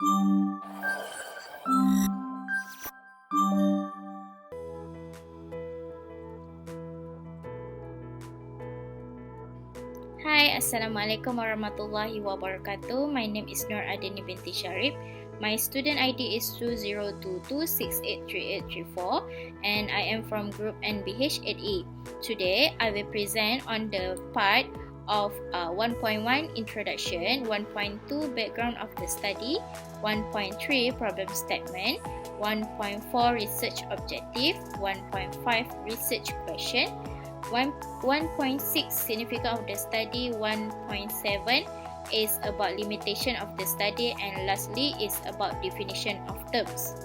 Hi, Assalamualaikum warahmatullahi wabarakatuh. My name is ADNIN binti SHARIP. My student ID is 2026838334 and I am from group NBH8E. Today, I will present on the part of 1.1 Introduction, 1.2 Background of the study, 1.3 Problem Statement, 1.4 Research Objective, 1.5 Research Question, 1.6 Significance of the study, 1.7 is about limitation of the study, and lastly is about definition of terms.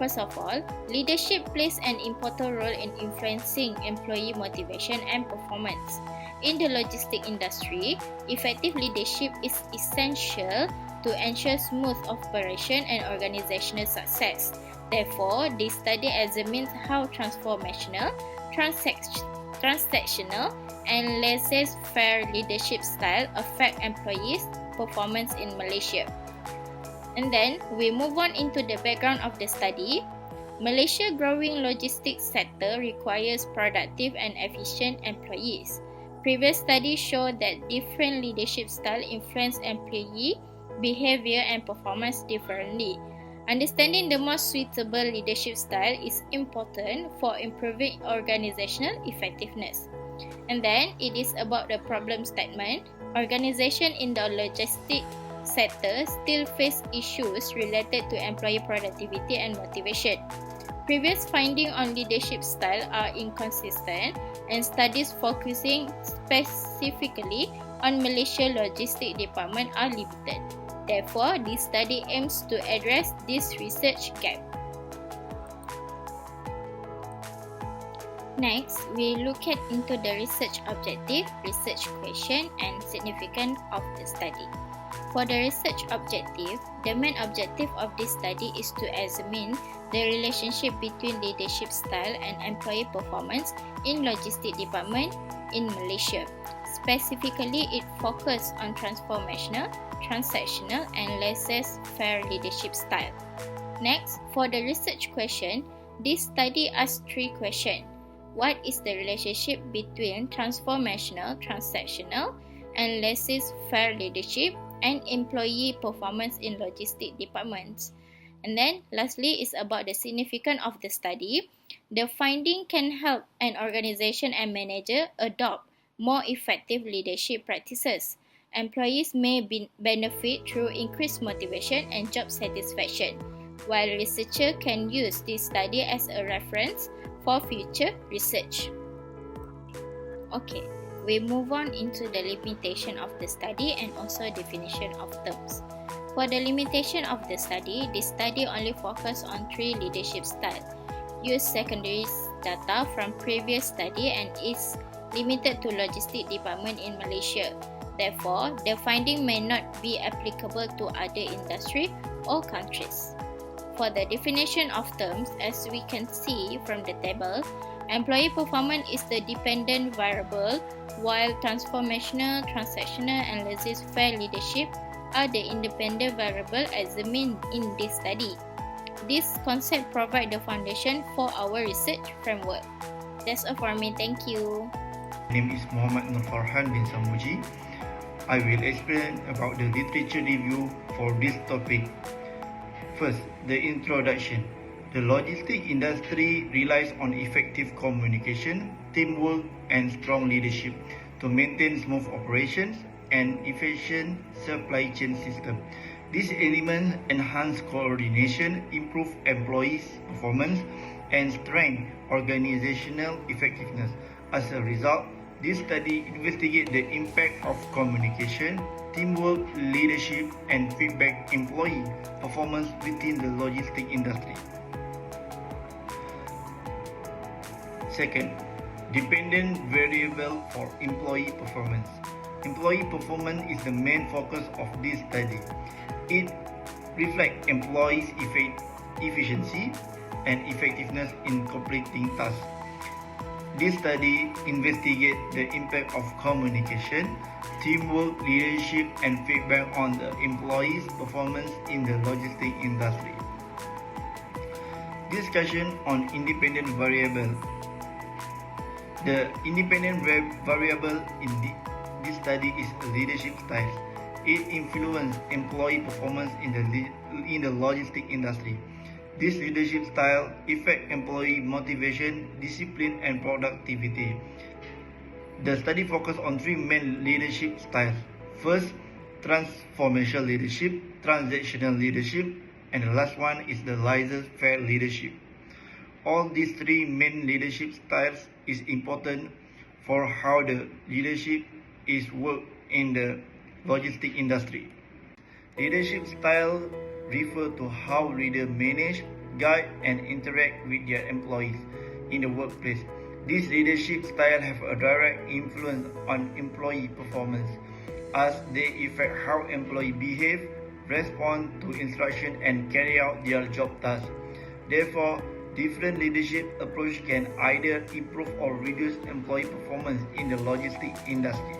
First of all, leadership plays an important role in influencing employee motivation and performance. In the logistics industry, effective leadership is essential to ensure smooth operation and organizational success. Therefore, this study examines how transformational, transactional, and laissez-faire leadership style affect employees' performance in Malaysia. And then we move on into the background of the study. Malaysia's growing logistics sector requires productive and efficient employees. Previous studies show that different leadership styles influence employee behavior and performance differently. Understanding the most suitable leadership style is important for improving organizational effectiveness. And then it is about the problem statement. Organizations in the logistics sector still face issues related to employee productivity and motivation. Previous findings on leadership style are inconsistent, and studies focusing specifically on Malaysia Logistics Department are limited. Therefore, this study aims to address this research gap. Next, we look into the research objective, research question, and significance of the study. For the research objective, the main objective of this study is to examine the relationship between leadership style and employee performance in logistics department in Malaysia. Specifically, it focuses on transformational, transactional, and laissez-faire leadership style. Next, for the research question, this study asks 3 questions. What is the relationship between transformational, transactional, and laissez-faire leadership and employee performance in logistics departments? And then, lastly, is about the significance of the study. The finding can help an organization and manager adopt more effective leadership practices. Employees may benefit through increased motivation and job satisfaction, while researchers can use this study as a reference for future research. Okay, we move on into the limitation of the study and also definition of terms. For the limitation of the study, this study only focuses on 3 leadership styles. Use secondary data from previous study and is limited to logistics department in Malaysia. Therefore, the finding may not be applicable to other industry or countries. For the definition of terms, as we can see from the table, employee performance is the dependent variable, while transformational, transactional, and laissez-faire leadership are the independent variable examined in this study. This concept provides the foundation for our research framework. That's all for me. Thank you. My name is MUHAMAD FARHAN bin SAMMUJI. I will explain about the literature review for this topic. First, the introduction. The logistics industry relies on effective communication, teamwork, and strong leadership to maintain smooth operations and efficient supply chain system. These elements enhance coordination, improve employees' performance, and strengthen organizational effectiveness. As a result, this study investigates the impact of communication, teamwork, leadership, and feedback employee performance within the logistics industry. Second, dependent variable for employee performance. Employee performance is the main focus of this study. It reflects employees' efficiency and effectiveness in completing tasks. This study investigates the impact of communication, teamwork, leadership, and feedback on the employees' performance in the logistics industry. Discussion on independent variable. The independent variable in this study is leadership style. It influences employee performance in the logistics industry. This leadership style affects employee motivation, discipline, and productivity. The study focused on three main leadership styles. First, transformational leadership, transactional leadership, and the last one is the laissez-faire leadership. All these three main leadership styles is important for how the leadership is worked in the logistics industry. Leadership style refer to how leaders manage, guide, and interact with their employees in the workplace. This leadership style have a direct influence on employee performance, as they affect how employees behave, respond to instruction, and carry out their job tasks. Therefore, different leadership approach can either improve or reduce employee performance in the logistics industry.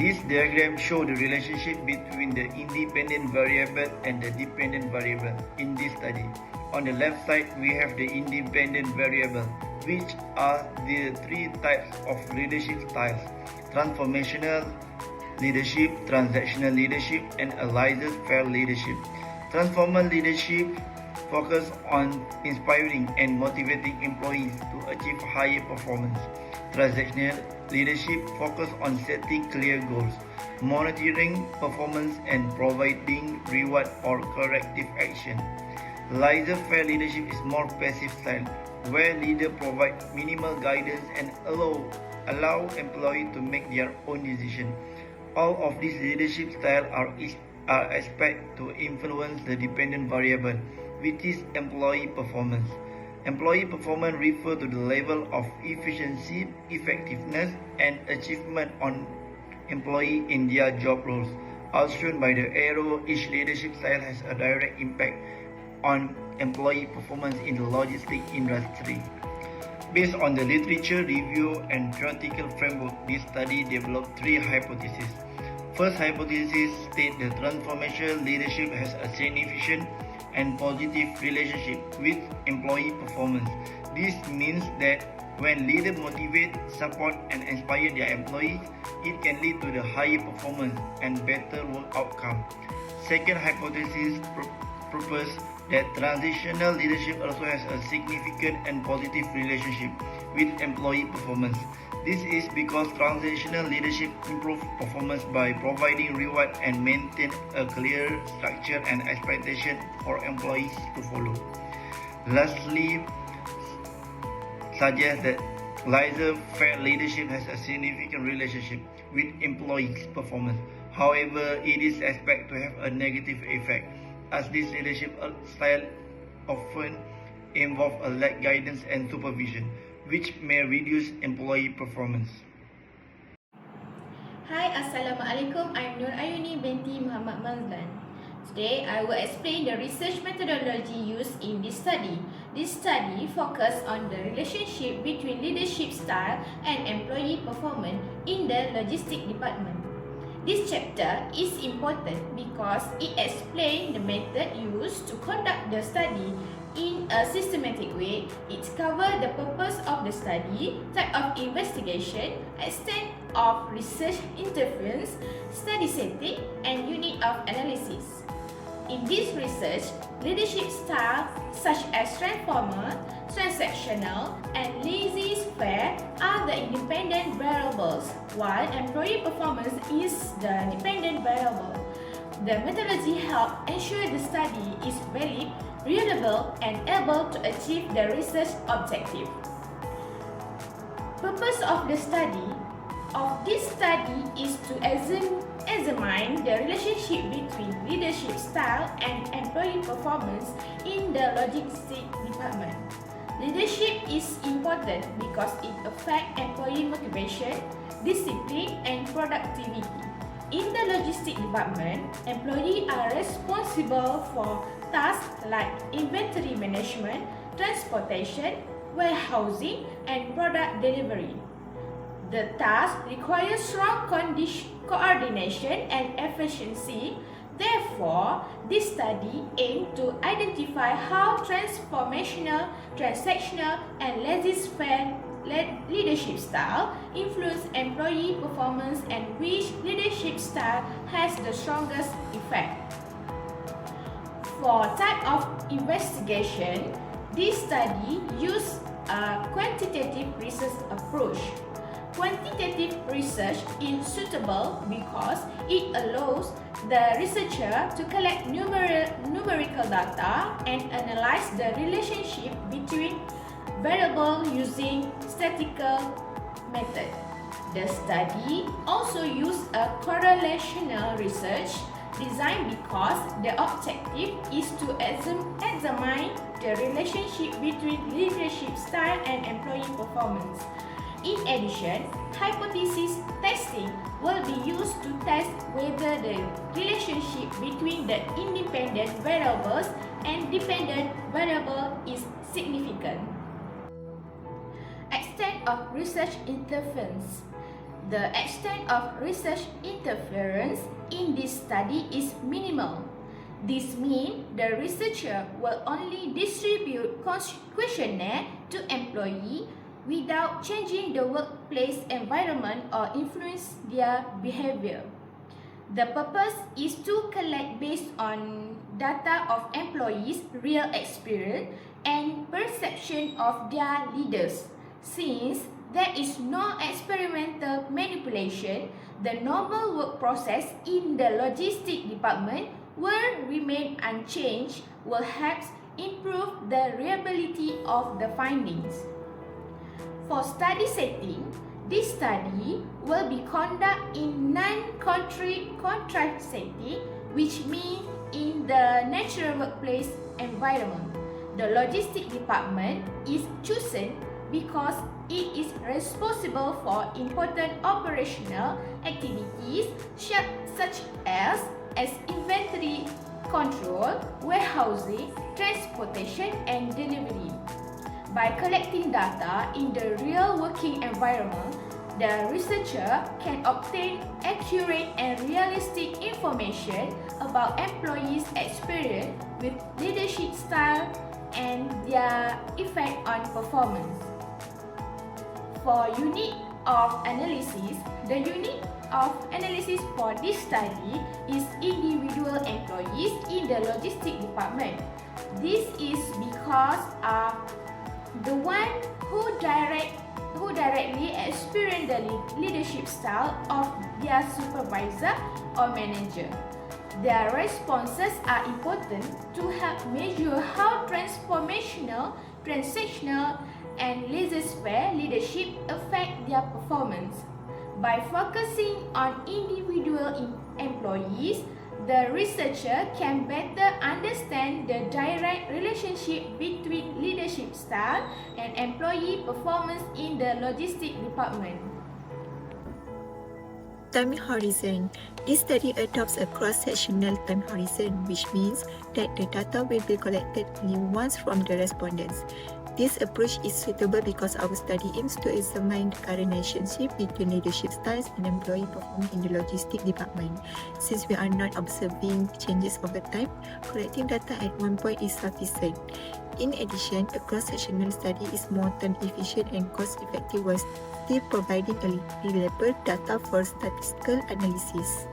This diagram shows the relationship between the independent variable and the dependent variable in this study. On the left side, we have the independent variable, which are the three types of leadership styles: transformational leadership, transactional leadership, and a laissez-faire leadership. Transformational leadership focuses on inspiring and motivating employees to achieve higher performance. Transactional leadership focuses on setting clear goals, monitoring performance, and providing reward or corrective action. Laissez-faire leadership is more passive style, where leaders provide minimal guidance and allow employees to make their own decisions. All of these leadership styles are expected to influence the dependent variable, which is employee performance. Employee performance refers to the level of efficiency, effectiveness, and achievement on employee in their job roles. As shown by the arrow, each leadership style has a direct impact on employee performance in the logistics industry. Based on the literature review and theoretical framework, this study developed three hypotheses. First hypothesis states that transformational leadership has a significant and positive relationship with employee performance. This means that when leaders motivate, support, and inspire their employees, it can lead to the higher performance and better work outcome. Second hypothesis proposes that transitional leadership also has a significant and positive relationship with employee performance. This is because transitional leadership improves performance by providing reward and maintain a clear structure and expectation for employees to follow. Lastly, suggests that laissez-faire leadership has a significant relationship with employees' performance. However, it is expected to have a negative effect, as this leadership style often involve a lack guidance and supervision, which may reduce employee performance. Hi, Assalamualaikum. I'm AYUNIE binti MUHAMAD. Today, I will explain the research methodology used in this study. This study focuses on the relationship between leadership style and employee performance in the logistics department. This chapter is important because it explains the method used to conduct the study in a systematic way. It covers the purpose of the study, type of investigation, extent of research interference, study setting, and unit of analysis. In this research, leadership styles such as transformer, transactional, and laissez-faire are the independent variables, while employee performance is the dependent variable. The methodology helps ensure the study is valid, reliable, and able to achieve the research objective. Purpose of this study is to examine the relationship between leadership style and employee performance in the logistics department. Leadership is important because it affects employee motivation, discipline, and productivity. In the logistics department, employees are responsible for tasks like inventory management, transportation, warehousing, and product delivery. The task requires strong coordination and efficiency. Therefore, this study aimed to identify how transformational, transactional, and laissez-faire leadership style influence employee performance and which leadership style has the strongest effect. For type of investigation, this study used a quantitative research approach. Quantitative research is suitable because it allows the researcher to collect numerical data and analyze the relationship between variables using statistical method. The study also used a correlational research designed because the objective is to examine the relationship between leadership style and employee performance. In addition, hypothesis testing will be used to test whether the relationship between the independent variables and dependent variable is significant. Extent of research interference. The extent of research interference in this study is minimal. This means the researcher will only distribute questionnaire to employees without changing the workplace environment or influence their behavior. The purpose is to collect based on data of employees' real experience and perception of their leaders. Since there is no experimental manipulation, the normal work process in the logistics department will remain unchanged, will help improve the reliability of the findings. For study setting, this study will be conducted in non-contract setting, which means in the natural workplace environment. The logistics department is chosen because it is responsible for important operational activities such as inventory control, warehousing, transportation, and delivery. By collecting data in the real working environment, the researcher can obtain accurate and realistic information about employees' experience with leadership style and their effect on performance. For unit of analysis, the unit of analysis for this study is individual employees in the logistics department. This is because the one who directly experience the leadership style of their supervisor or manager. Their responses are important to help measure how transformational, transactional, and laissez-faire leadership affect their performance. By focusing on individual employees, the researcher can better understand the direct relationship between leadership style and employee performance in the logistics department. Time horizon. This study adopts a cross-sectional time horizon, which means that the data will be collected only once from the respondents. This approach is suitable because our study aims to examine the current relationship between leadership styles and employee performance in the logistics department. Since we are not observing changes over time, collecting data at one point is sufficient. In addition, a cross-sectional study is more time-efficient and cost-effective while still providing a reliable data for statistical analysis.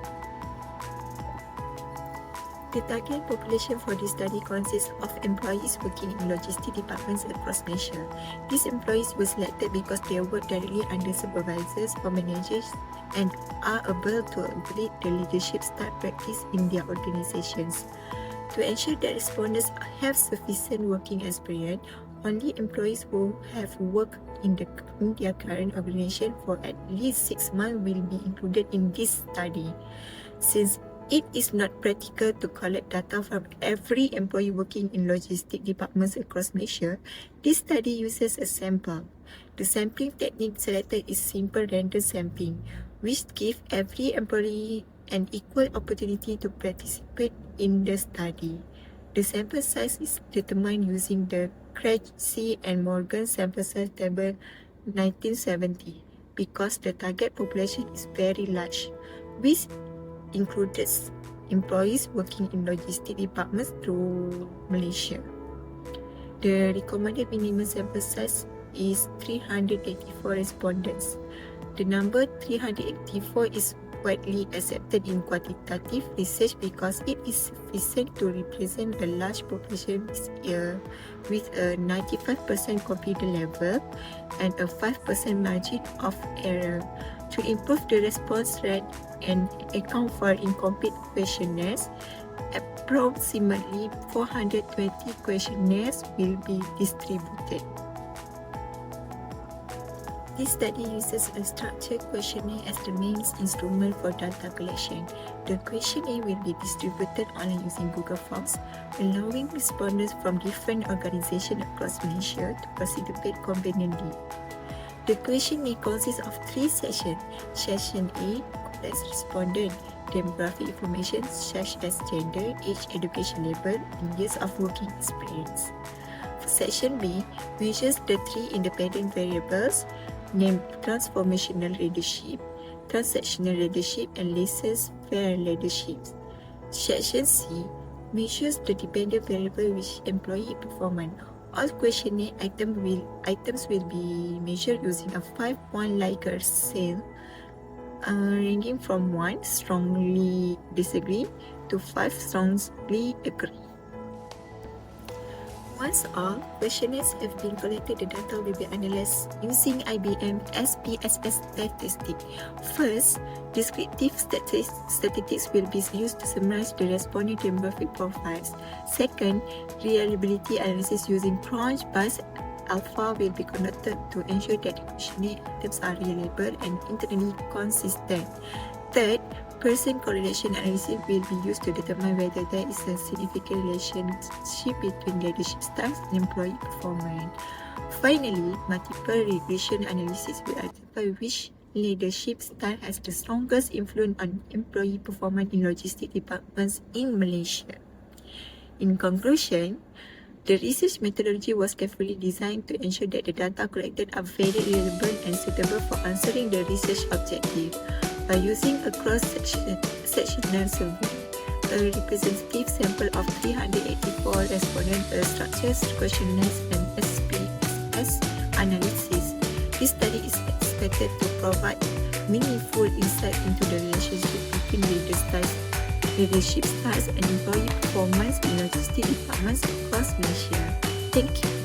The target population for this study consists of employees working in logistics departments across Malaysia. These employees were selected because they work directly under supervisors or managers and are able to lead the leadership style practice in their organizations. To ensure that respondents have sufficient working experience, only employees who have worked in their current organization for at least 6 months will be included in this study. Since it is not practical to collect data from every employee working in logistics departments across Malaysia, this study uses a sample. The sampling technique selected is simple random sampling, which gives every employee an equal opportunity to participate in the study. The sample size is determined using the Krejci and Morgan sample size table 1970. because the target population is very large, which includes employees working in logistic departments through Malaysia. The recommended minimum sample size is 384 respondents. The number 384 is widely accepted in quantitative research because it is sufficient to represent a large population this year with a 95% confidence level and a 5% margin of error. To improve the response rate and account for incomplete questionnaires, approximately 420 questionnaires will be distributed. This study uses a structured questionnaire as the main instrument for data collection. The questionnaire will be distributed online using Google Forms, allowing respondents from different organizations across Malaysia to participate conveniently. The questionnaire consists of 3 sections. Section A collects respondent demographic information such as gender, age, education level, and years of working experience. Section B measures the 3 independent variables named transformational leadership, transactional leadership, and laissez-faire leadership. Section C measures the dependent variable which employee performance. All questionnaire items will be measured using a 5-point Likert scale, ranging from 1 strongly disagree to 5 strongly agree. Once all questionnaires have been collected, the data will be analyzed using IBM SPSS statistics. First, descriptive statistics will be used to summarize the respondent demographic profiles. Second, reliability analysis using Cronch Bus Alpha will be conducted to ensure that the questionnaire items are reliable and internally consistent. Third, person correlation analysis will be used to determine whether there is a significant relationship between leadership styles and employee performance. Finally, multiple regression analysis will identify which leadership style has the strongest influence on employee performance in logistic departments in Malaysia. In conclusion, the research methodology was carefully designed to ensure that the data collected are very relevant and suitable for answering the research objective. By using a cross-sectional survey, a representative sample of 384 respondents, a structured questionnaires, and SPSS analysis, this study is expected to provide meaningful insight into the relationship between leadership styles and employee performance in logistic departments across Malaysia. Thank you.